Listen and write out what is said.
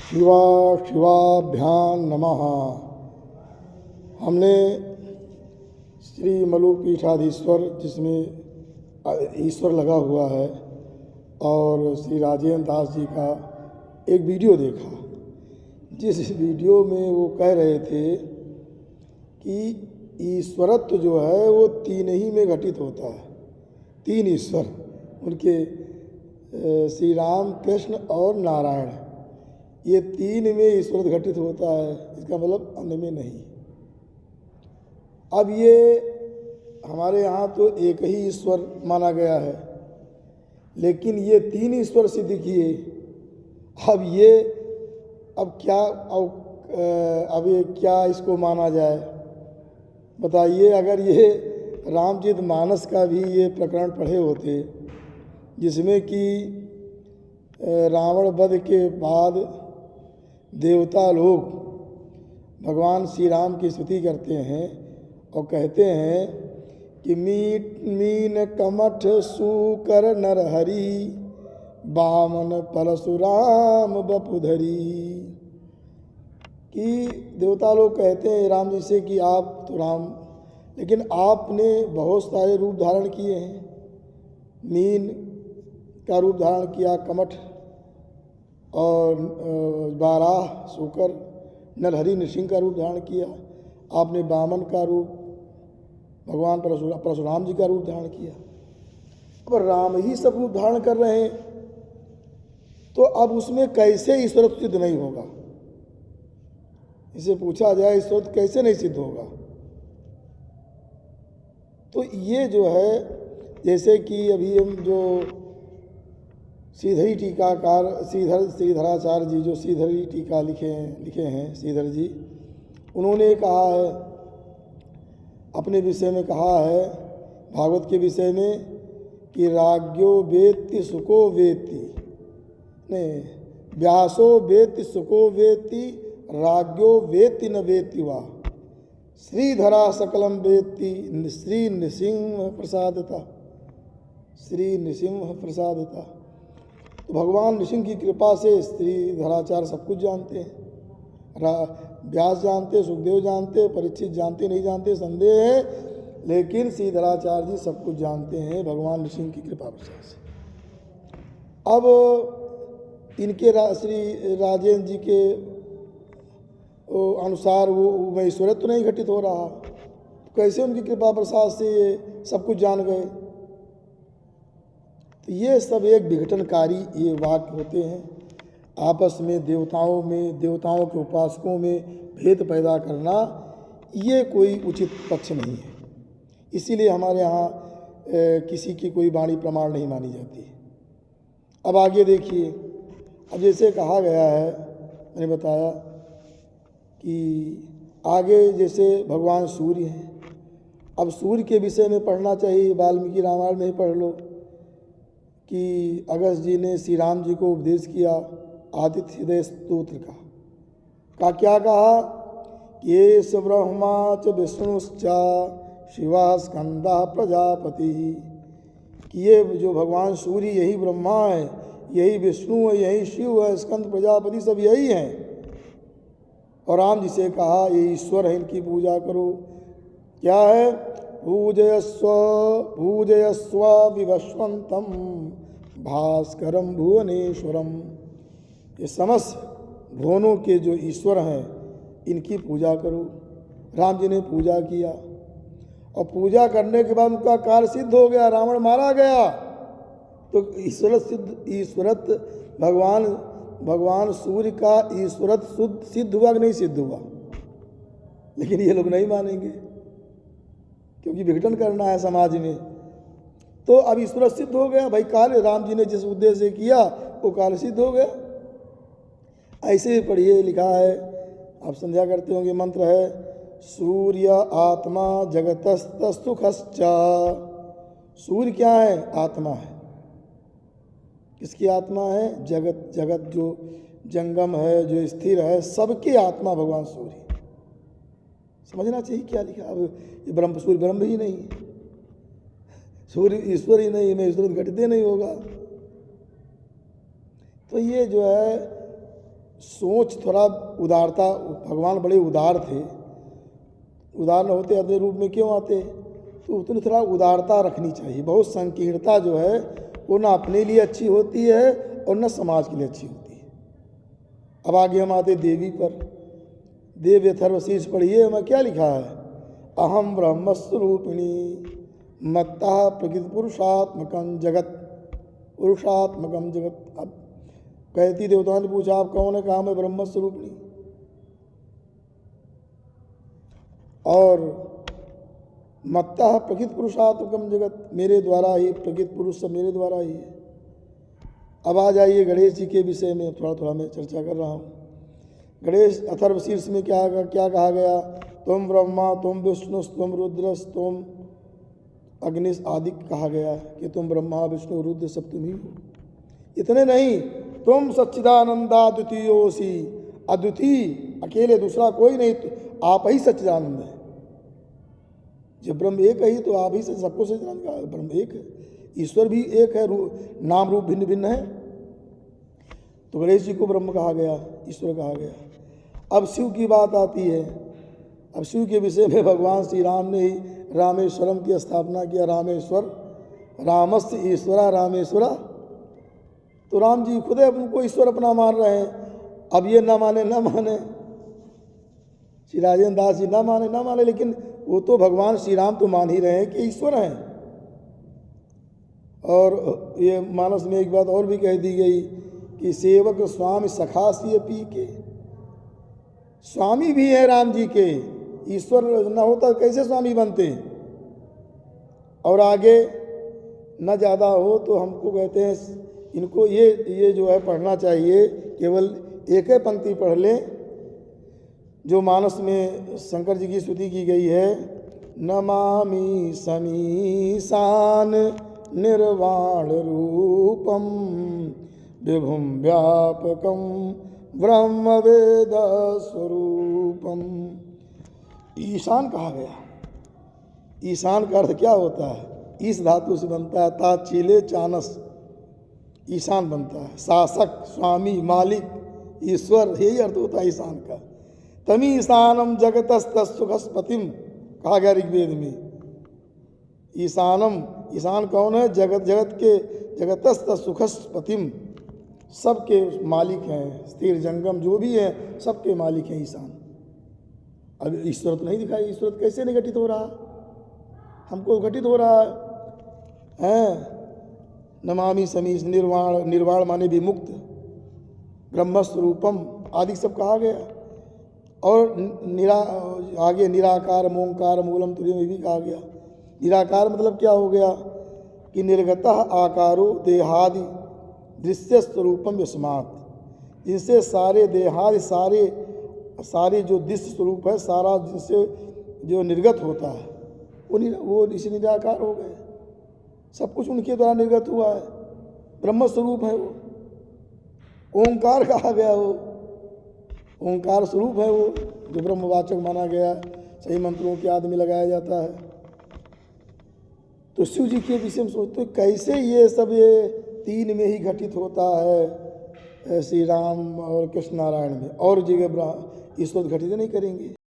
शिवा शिवाभ्यां नमः। हमने श्री मलुपीठाधीश्वर जिसमें ईश्वर लगा हुआ है और श्री राजेंद्र दास जी का एक वीडियो देखा, जिस वीडियो में वो कह रहे थे कि ईश्वरत्व जो है वो तीन ही में घटित होता है। तीन ईश्वर उनके श्री राम, कृष्ण और नारायण, ये तीन में ईश्वर घटित होता है, इसका मतलब अन्य में नहीं। अब ये हमारे यहाँ तो एक ही ईश्वर माना गया है, लेकिन ये तीन ईश्वर सिद्ध किए। अब ये क्या इसको माना जाए बताइए। अगर ये रामचरितमानस का भी ये प्रकरण पढ़े होते जिसमें कि रावण वध के बाद देवता लोग भगवान श्री राम की स्तुति करते हैं और कहते हैं कि मीन कमठ सूकर नरहरि बामन परशुराम बपुधरी, कि देवता लोग कहते हैं राम जी से कि आप तो राम, लेकिन आपने बहुत सारे रूप धारण किए हैं। मीन का रूप धारण किया, कमठ और बाराह सूकर, नरहरि नृसिंह का रूप धारण किया। आपने बामन का रूप, भगवान परशुराम जी का रूप धारण किया। अब राम ही सब रूप धारण कर रहे हैं, तो अब उसमें कैसे ईश्वर सिद्ध नहीं होगा? इसे पूछा जाए ईश्वर कैसे नहीं सिद्ध होगा? तो ये जो है, जैसे कि अभी हम जो श्रीधरी टीकाकार श्रीधराचार्य जी जो श्रीधरी टीका लिखे हैं श्रीधर जी, उन्होंने कहा है अपने विषय में, कहा है भागवत के विषय में कि राज्ञो वेत्ति सुको वेत्ति, नहीं, व्यासो वेत्ति सुको वेत्ति राज्ञो वेत्ति न वेत्ति वा, श्रीधरा सकलम वेत्ति श्री नृसिंह प्रसादता, श्री नृसिंह प्रसादता। तो भगवान नृसिंह की कृपा से श्रीधराचार्य सब कुछ जानते हैं। व्यास जानते, सुखदेव जानते, परीक्षित जानते नहीं जानते संदेह है, लेकिन श्रीधराचार्य जी सब कुछ जानते हैं भगवान नृसिंह की कृपा से। अब इनके श्री राजेंद्र जी के अनुसार वो ईश्वरत्व तो नहीं घटित हो रहा, कैसे उनकी कृपा प्रसाद से ये सब कुछ जान गए? तो ये सब एक विघटनकारी ये वाक्य होते हैं। आपस में देवताओं के उपासकों में भेद पैदा करना, ये कोई उचित पक्ष नहीं है। इसीलिए हमारे यहाँ किसी की कोई वाणी प्रमाण नहीं मानी जाती। अब आगे देखिए, अब जैसे कहा गया है, मैंने बताया कि आगे जैसे भगवान सूर्य हैं। अब सूर्य के विषय में पढ़ना चाहिए, वाल्मीकि रामायण में ही पढ़ लो कि अगस्त जी ने श्री राम जी को उपदेश किया आदित्य हृदय स्तोत्र का क्या कहा कि ये स ब्रह्मा च विष्णुश्च शिवा स्कंदा प्रजापति, कि ये जो भगवान सूर्य यही ब्रह्मा है, यही विष्णु है, यही शिव है, स्कंद प्रजापति सब यही हैं। और राम जी से कहा ये ईश्वर है, इनकी पूजा करो। क्या है? पूजयस्व विवस्वंतम भास्करम भुवनेश्वरम, ये समस्त भुवनों के जो ईश्वर हैं इनकी पूजा करो। राम जी ने पूजा किया और पूजा करने के बाद उनका कार्य सिद्ध हो गया, रावण मारा गया। तो ईश्वरत्व भगवान सूर्य का ईश्वरत्व सिद्ध हुआ कि नहीं सिद्ध हुआ? लेकिन ये लोग नहीं मानेंगे, क्योंकि विघटन करना है समाज में। तो अब ईश्वर सिद्ध हो गया भाई, कार्य राम जी ने जिस उद्देश्य से किया वो कार्य सिद्ध हो गया। ऐसे ही पढ़िए, लिखा है, आप संध्या करते होंगे, मंत्र है सूर्य आत्मा जगतस्तुखश्च। सूर्य क्या है? आत्मा है। किसकी आत्मा है? जगत जो जंगम है, जो स्थिर है, सबकी आत्मा भगवान सूर्य। समझना चाहिए क्या लिखा। अब ये सूर्य ब्रह्म ही नहीं, सूर्य ईश्वर ही नहीं, में ईश्वर घटते नहीं होगा। तो ये जो है सोच थोड़ा उदारता, भगवान बड़े उदार थे, उदार न होते अपने रूप में क्यों आते? तो उतनी थोड़ा उदारता रखनी चाहिए। बहुत संकीर्णता जो है वो ना अपने लिए अच्छी होती है और न समाज के लिए अच्छी होती है। अब आगे हम आते देवी पर। देव अथर्वशीर्ष पढ़िए, हमें क्या लिखा है? अहम ब्रह्मस्वरूपिणी मत्तः प्रकृति पुरुषात्मकम जगत, पुरुषात्मकम जगत। अब कहती देवताओं ने पूछा आप कौन है? कहा मैं ब्रह्मस्वरूपिणी। और मत्तः प्रकृति पुरुषात्मकम जगत, मेरे द्वारा ही प्रकृति पुरुष सब मेरे द्वारा ही है। अब आ जाइए गणेश जी के विषय में थोड़ा थोड़ा मैं चर्चा कर रहा हूँ। गणेश अथर्वशीर्ष में क्या कहा गया? तुम ब्रह्मा, तुम विष्णु, तुम रुद्र, तुम अग्निश आदि कहा गया कि तुम ब्रह्मा विष्णु रुद्र सब तुम ही हो। इतने नहीं, तुम सच्चिदानंदा द्वितीयोसी, अद्वितीय अकेले दूसरा कोई नहीं, आप ही सच्चिदानंद है। जब ब्रह्म एक है तो आप ही से सबको सच्चिदानंद कहा, ब्रह्म एक है, ईश्वर भी एक है, नाम रूप भिन्न भिन्न है। तो गणेश जी को ब्रह्म कहा गया, ईश्वर कहा गया। अब शिव की बात आती है। अब शिव के विषय में भगवान श्री राम ने ही रामेश्वरम की स्थापना किया। रामेश्वर, रामस्य ईश्वरा रामेश्वरा। तो राम जी खुद उनको ईश्वर अपना मान रहे हैं। अब ये ना माने श्री राजेंद्र दास जी ना माने, लेकिन वो तो भगवान श्री राम तो मान ही रहे हैं कि ईश्वर हैं। और ये मानस में एक बात और भी कह दी गई कि सेवक स्वामी सखासी पी के, स्वामी भी है राम जी के, ईश्वर न होता कैसे स्वामी बनते? और आगे न ज़्यादा हो तो हमको कहते हैं इनको ये जो है पढ़ना चाहिए, केवल एक ही पंक्ति पढ़ लें जो मानस में शंकर जी की स्तुति की गई है। नमामि समीशान निर्वाण रूपम विभुम व्यापकम ब्रह्म वेद स्वरूपम। ईशान कहा गया। ईशान का अर्थ क्या होता है? इस धातु से बनता है, ताचिले चानस, ईशान बनता है। शासक, स्वामी, मालिक, ईश्वर, यही अर्थ होता है ईशान का। तमी ईशानम जगतस्तुखस्पतिम कहा गया ऋग्वेद में। ईशानम, ईशान कौन है? जगतस्त सुखस्पतिम, सबके मालिक हैं, स्थिर जंगम जो भी है सबके मालिक हैं ईशान। अब ईश्वर तो नहीं दिखाई, ईश्वर कैसे नहीं घटित हो रहा? हमको घटित हो रहा है। नमामि समीश, निर्वाण माने भी मुक्त, ब्रह्मस्वरूपम आदि सब कहा गया। और आगे निराकार ओंकार मूलम तुर्यम भी कहा गया। निराकार मतलब क्या हो गया कि निर्गतः आकारो देहादि दृश्य स्वरूपम यस्मात्, जिनसे सारे देहादि सारे जो दृश्य स्वरूप है सारा जिनसे जो निर्गत होता है वो इसी निराकार हो गए। सब कुछ उनके द्वारा निर्गत हुआ है, ब्रह्म स्वरूप है वो। ओंकार कहा गया, वो ओंकार स्वरूप है वो, जो ब्रह्मवाचक माना गया, सही मंत्रों के आदि में लगाया जाता है। तो शिव जी के विषय में सोचते कैसे ये सब ये तीन में ही घटित होता है, श्री राम और कृष्ण नारायण में, और जगह ईश्वर घटित नहीं करेंगे।